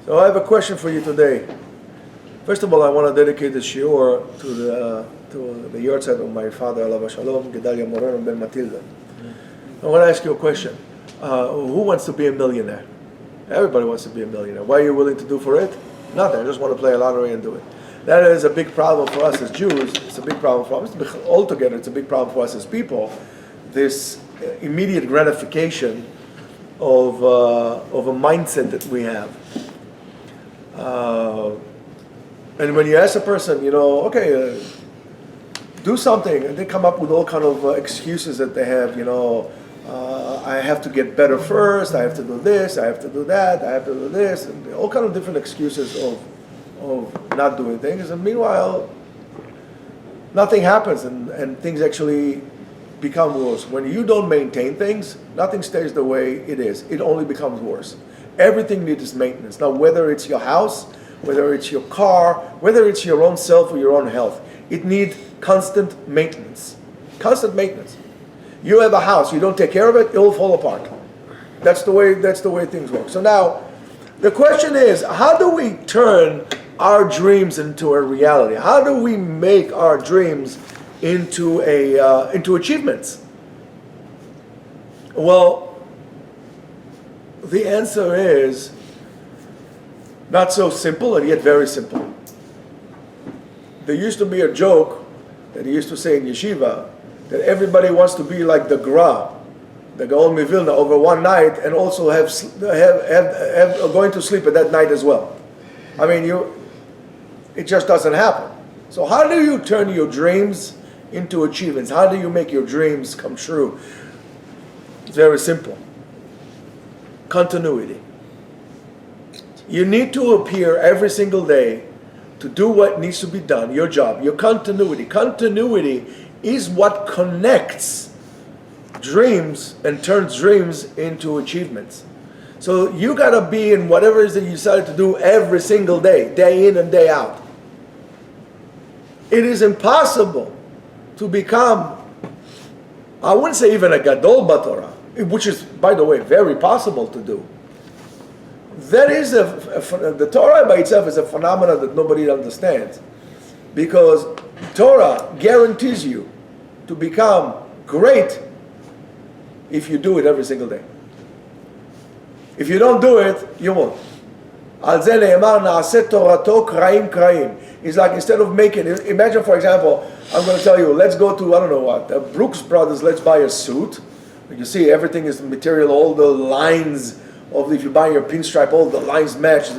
So I have a question for you today. First of all, I want to dedicate the shiur to the yahrzeit of my father, Alav Shalom, Gedalia Moreno Ben Matilda. I want to ask you a question. Who wants to be a millionaire? Everybody wants to be a millionaire. What are you willing to do for it? Nothing. I just want to play a lottery and do it. That is a big problem for us as Jews. It's a big problem for us. Altogether, it's a big problem for us as people. This immediate gratification of a mindset that we have. And when you ask a person, okay, do something, and they come up with all kind of excuses that they have, I have to get better first, I have to do this, I have to do that, I have to do this, and all kind of different excuses of not doing things. And meanwhile, nothing happens, and things actually become worse. When you don't maintain things, nothing stays the way it is. It only becomes worse. Everything needs maintenance. Now, whether it's your house, whether it's your car, whether it's your own self or your own health, it needs constant maintenance. Constant maintenance. You have a house, you don't take care of it, it'll fall apart. That's the way things work. So now, the question is, how do we turn our dreams into a reality? How do we make our dreams into achievements? Well, the answer is not so simple, and yet very simple. There used to be a joke that he used to say in Yeshiva, that everybody wants to be like the Gra, the Gaon Mivilna, over one night, and also have going to sleep at that night as well. I mean, it just doesn't happen. So how do you turn your dreams into achievements? How do you make your dreams come true? It's very simple. Continuity. You need to appear every single day to do what needs to be done, your job, your continuity. Continuity is what connects dreams and turns dreams into achievements. So you got to be in whatever it is that you decided to do every single day, day in and day out. It is impossible to become, I wouldn't say even a Gadol Batorah, which is, by the way, very possible to do. That is the Torah by itself is a phenomenon that nobody understands, because Torah guarantees you to become great if you do it every single day. If you don't do it, you won't. Al ze ne'emar na'aseh torato kraim kraim. It's like, instead of making, imagine, for example, I'm going to tell you, let's go to, I don't know what, Brooks Brothers, let's buy a suit. You see, everything is material, all the lines of, if you buy your pinstripe, all the lines match,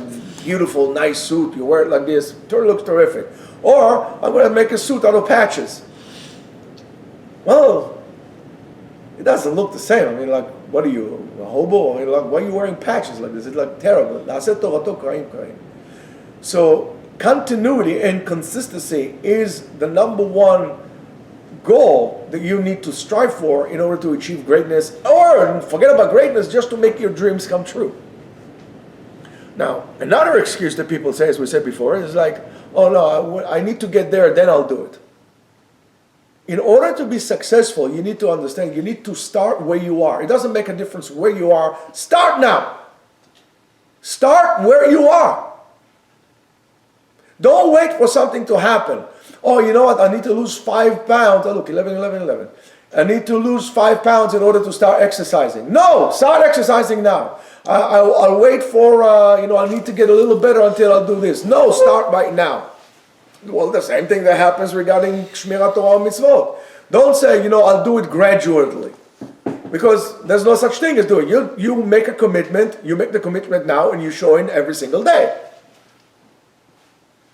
beautiful, nice suit, you wear it like this, it looks terrific. Or, I'm going to make a suit out of patches. Well, it doesn't look the same. I mean, like, what are you, a hobo? I mean, like, why are you wearing patches like this? It's like terrible. So, continuity and consistency is the number one goal that you need to strive for in order to achieve greatness, or forget about greatness, just to make your dreams come true. Now, another excuse that people say, as we said before, is like, oh no, I need to get there, then I'll do it. In order to be successful, you need to understand, you need to start where you are. It doesn't make a difference where you are. Start now. Start where you are. Don't wait for something to happen. Oh, you know what? I need to lose 5 pounds. Oh, look, 11, 11, 11. I need to lose 5 pounds in order to start exercising. No, start exercising now. I'll wait for, I need to get a little better until I'll do this. No, start right now. Well, the same thing that happens regarding Shmirat Torah Mitzvot. Don't say, I'll do it gradually. Because there's no such thing as doing it. You make a commitment, you make the commitment now, and you show in every single day.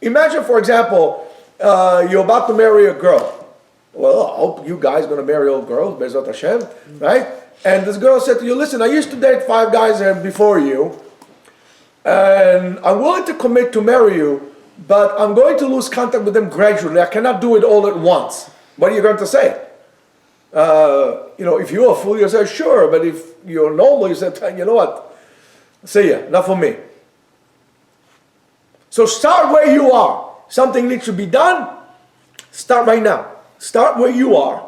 Imagine, for example, you're about to marry a girl. Well, I hope you guys are going to marry all girls, Bezrat Hashem, right? And this girl said to you, listen, I used to date 5 guys before you, and I'm willing to commit to marry you, but I'm going to lose contact with them gradually. I cannot do it all at once. What are you going to say? If you're a fool, you say, sure, but if you're normal, you say, you know what? See ya, not for me. So start where you are. Something needs to be done, start right now. Start where you are.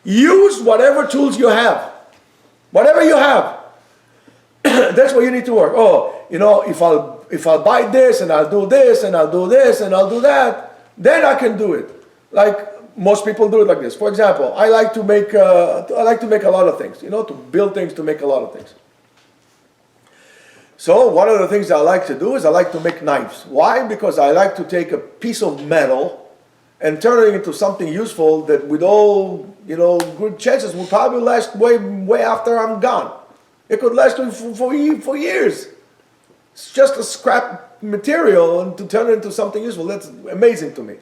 Use whatever tools you have. Whatever you have. That's what you need to work. Oh, if I'll if I'll buy this and I'll do this and I'll do this and I'll do that, then I can do it. Like most people do it like this. For example, I like to make a lot of things. To build things, to make a lot of things. So one of the things I like to do is I like to make knives. Why? Because I like to take a piece of metal and turn it into something useful that with all, good chances will probably last way after I'm gone. It could last for years. It's just a scrap material, and to turn it into something useful, that's amazing to me.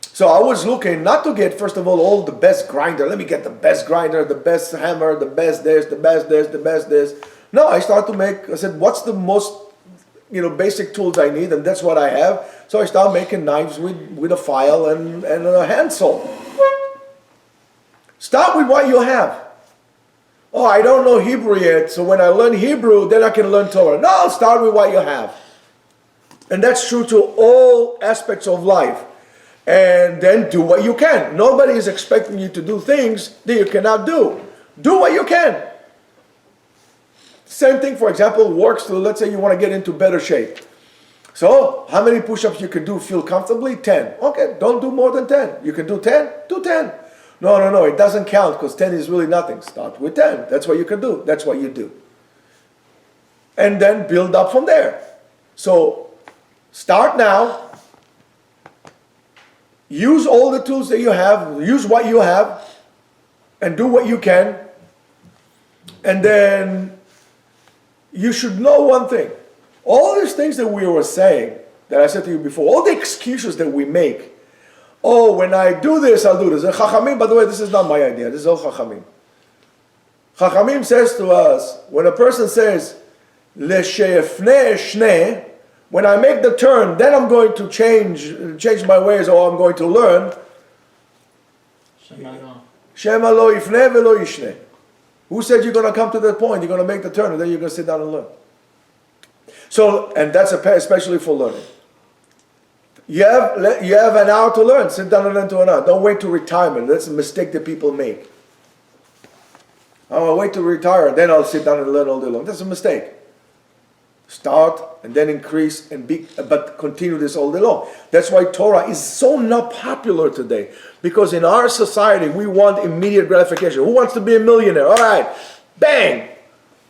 So I was looking not to get, first of all the best grinder. Let me get the best grinder, the best hammer, the best this, the best this, the best this. No, I said, what's the most, basic tools I need? And that's what I have. So I started making knives with a file and a handsaw. Start with what you have. Oh, I don't know Hebrew yet, so when I learn Hebrew, then I can learn Torah. No, start with what you have. And that's true to all aspects of life. And then do what you can. Nobody is expecting you to do things that you cannot do. Do what you can. Same thing, for example, works to, let's say you want to get into better shape. So, how many push-ups you can do feel comfortably? 10. Okay, don't do more than 10. You can do 10? Do 10. No, it doesn't count because 10 is really nothing. Start with 10. That's what you can do. That's what you do. And then build up from there. So, start now. Use all the tools that you have. Use what you have. And do what you can. And then you should know one thing. All these things that we were saying, that I said to you before, all the excuses that we make. Oh, when I do this, I'll do this. And Chachamim, by the way, this is not my idea. This is all Chachamim. Chachamim says to us, when a person says, L'she'efneh eshneh, when I make the turn, then I'm going to change my ways, or I'm going to learn. Shema lo ifneh velo yishneh. Who said you're going to come to that point? You're going to make the turn, and then you're going to sit down and learn. So, and that's especially for learning. You have an hour to learn. Sit down and learn to an hour. Don't wait to retirement. That's a mistake that people make. I'll wait to retire, then I'll sit down and learn all day long. That's a mistake. Start and then increase but continue this all day long. That's why Torah is so not popular today. Because in our society, we want immediate gratification. Who wants to be a millionaire? All right, bang!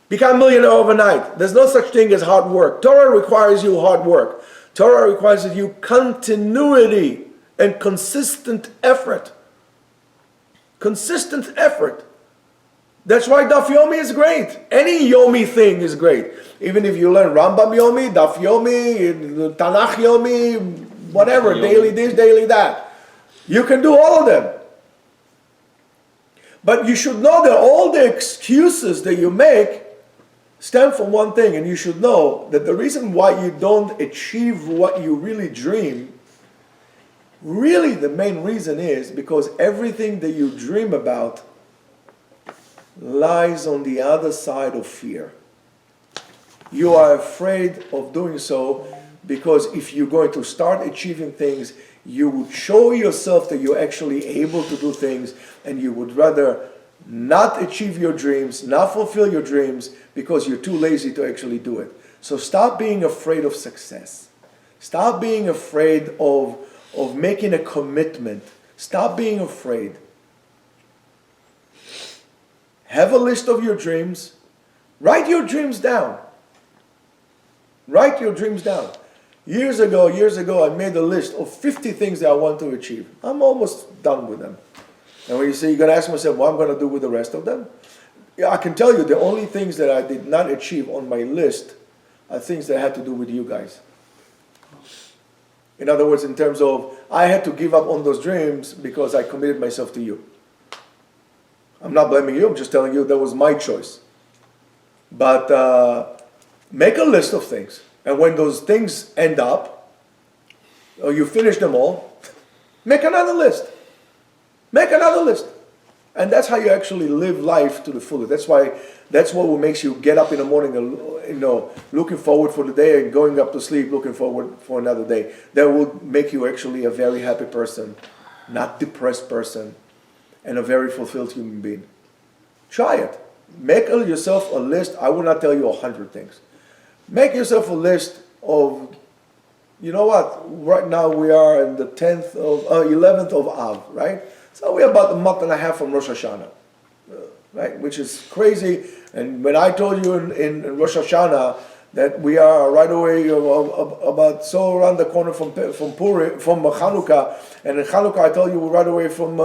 Become a millionaire overnight. There's no such thing as hard work. Torah requires you hard work. Torah requires of you continuity and consistent effort. Consistent effort. That's why Daf Yomi is great. Any Yomi thing is great. Even if you learn Rambam Yomi, Daf Yomi, Tanakh Yomi, whatever, daily this, daily that. You can do all of them. But you should know that all the excuses that you make stem from one thing, and you should know that the reason why you don't achieve what you really dream, really the main reason is because everything that you dream about lies on the other side of fear. You are afraid of doing so because if you're going to start achieving things, you would show yourself that you're actually able to do things, and you would rather not achieve your dreams, not fulfill your dreams, because you're too lazy to actually do it. So stop being afraid of success. Stop being afraid of making a commitment. Stop being afraid. Have a list of your dreams. Write your dreams down. Write your dreams down. Years ago, I made a list of 50 things that I want to achieve. I'm almost done with them. And when you say, you're going to ask myself, what I'm going to do with the rest of them? Yeah, I can tell you the only things that I did not achieve on my list are things that had to do with you guys. In other words, in terms of, I had to give up on those dreams because I committed myself to you. I'm not blaming you, I'm just telling you that was my choice. But make a list of things. And when those things end up, or you finish them all, make another list. Make another list. And that's how you actually live life to the fullest. That's what makes you get up in the morning, looking forward for the day, and going up to sleep looking forward for another day. That will make you actually a very happy person, not depressed person, and a very fulfilled human being. Try it. Make yourself a list. I will not tell you 100 things. Make yourself a list of, you know what, right now we are in the 11th of Av, right? So we're about a month and a half from Rosh Hashanah, right? Which is crazy. And when I told you in Rosh Hashanah that we are right away about so around the corner from Chanukah, and in Chanukah I told you we're right away from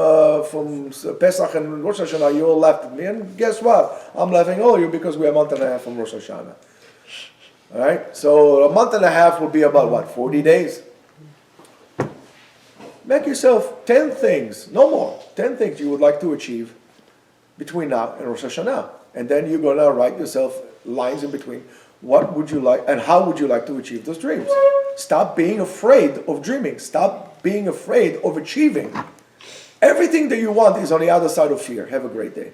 Pesach and Rosh Hashanah, you all laughed at me. And guess what? I'm laughing all you because we're a month and a half from Rosh Hashanah. All right? So a month and a half will be about what? 40 days? Make yourself 10 things, no more, 10 things you would like to achieve between now and Rosh Hashanah. And then you're going to write yourself lines in between. What would you like and how would you like to achieve those dreams? Stop being afraid of dreaming. Stop being afraid of achieving. Everything that you want is on the other side of fear. Have a great day.